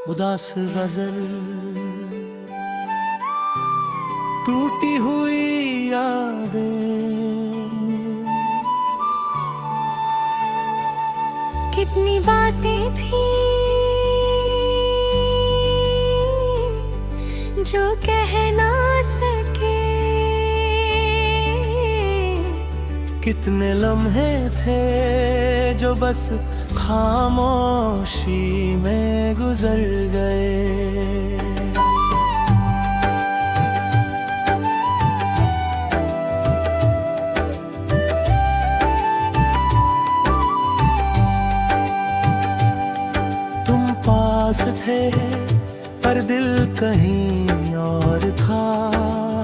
उदास गजल, टूटी हुई यादें, कितनी बातें थी जो कह ना सके, कितने लम्हे थे जो बस खामोशी में गुजर गए। तुम पास थे पर दिल कहीं और था।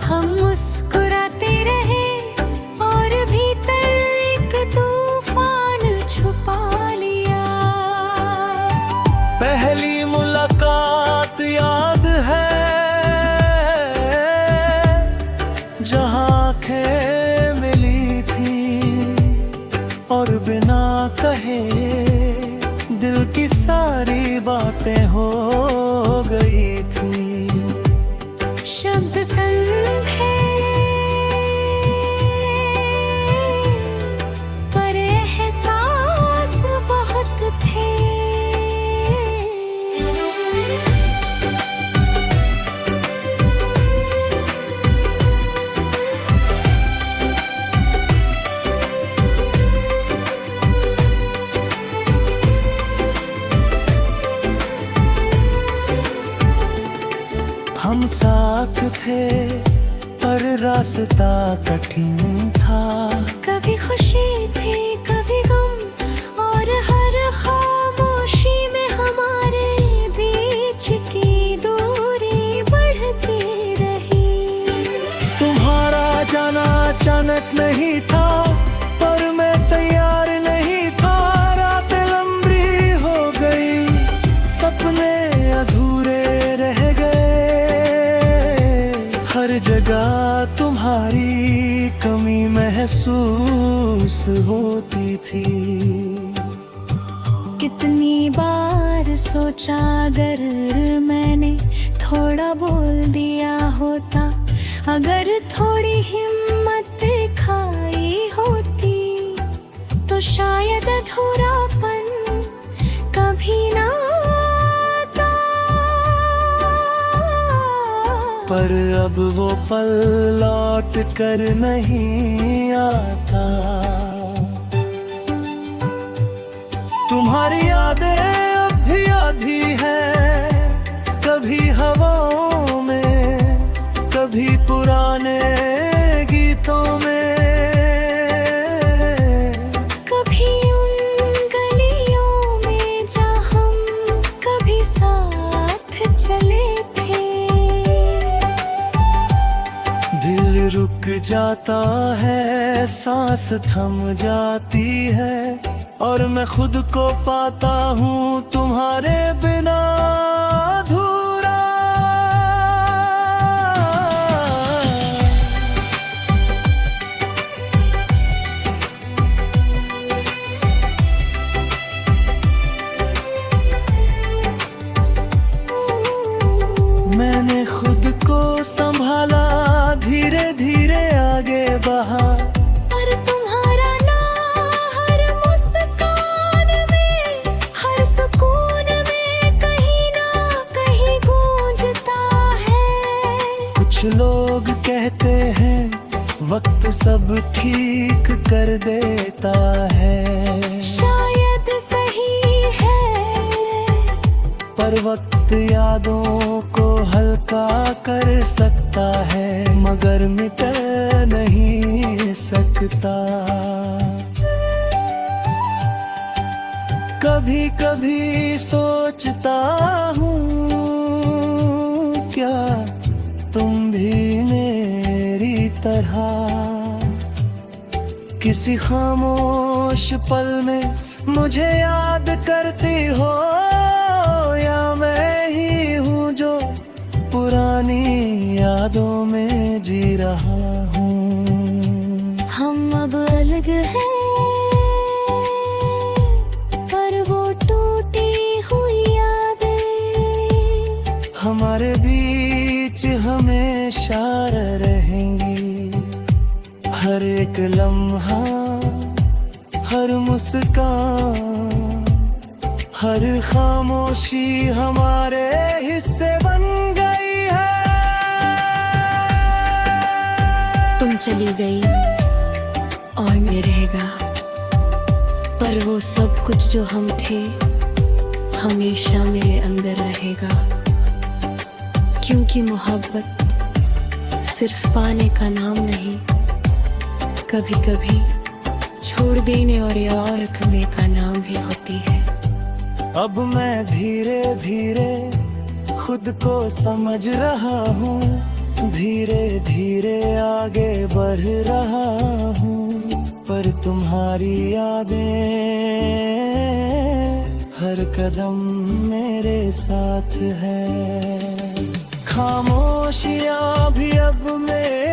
हम मुस्कुराते रहे और भीतर एक तूफान छुपा लिया। पहली मुलाकात याद है जहाँ आँखें मिली थी और बिना कहे दिल की सारी बातें हो गई थी। शब्द कम थे पर एहसास बहुत थे। हम साथ थे पर रास्ता कठिन था। कभी खुशी थी कभी गम और हर खामोशी में हमारे बीच की दूरी बढ़ती रही। तुम्हारा जाना अचानक नहीं था पर मैं तैयार नहीं था। रातें लंबी हो गई, सपने अधूरे रह गए। हर जगह तुम्हारी कमी महसूस होती थी। कितनी बार सोचा अगर मैंने थोड़ा बोल दिया होता, अगर थोड़ी हिम्मत दिखाई होती तो शायद अधूरापन कभी ना आता। पर अब वो पल लौट कर नहीं आता। तुम्हारी यादें अब भी आधी हैं, कभी हवाओं में कभी पुराने गीतों में। कभी उन गलियों में जहाँ हम कभी साथ चले थे। दिल रुक जाता है, सांस थम जाती है और मैं खुद को पाता हूँ तुम्हारे बिना अधूरा। मैंने खुद को संभाला, धीरे धीरे आगे बढ़ा। और तुम्हारा नाम हर मुस्कान में, हर सुकून में कहीं ना कहीं गूंजता है। कुछ लोग कहते हैं वक्त सब ठीक कर देता है। शायद सही है पर वक्त यादों को हल्का कर सकता है मगर मिटा नहीं सकता। कभी कभी सोचता हूँ क्या तुम भी मेरी तरह किसी खामोश पल में मुझे याद करती हो, या मैं ही हूँ जो पुरानी यादों में जी रहा हूँ। हम अब अलग हैं पर वो टूटी हुई यादें लम्हा, हर मुस्कान, हर खामोशी हमारे हिस्से बन गई है। तुम चली गई और मैं रहेगा, पर वो सब कुछ जो हम थे हमेशा मेरे अंदर रहेगा। क्योंकि मोहब्बत सिर्फ पाने का नाम नहीं, कभी कभी छोड़ देने और याद रखने का नाम भी होती है। अब मैं धीरे धीरे खुद को समझ रहा हूँ, धीरे धीरे आगे बढ़ रहा हूँ, पर तुम्हारी यादें हर कदम मेरे साथ है। खामोशियाँ भी अब मेरे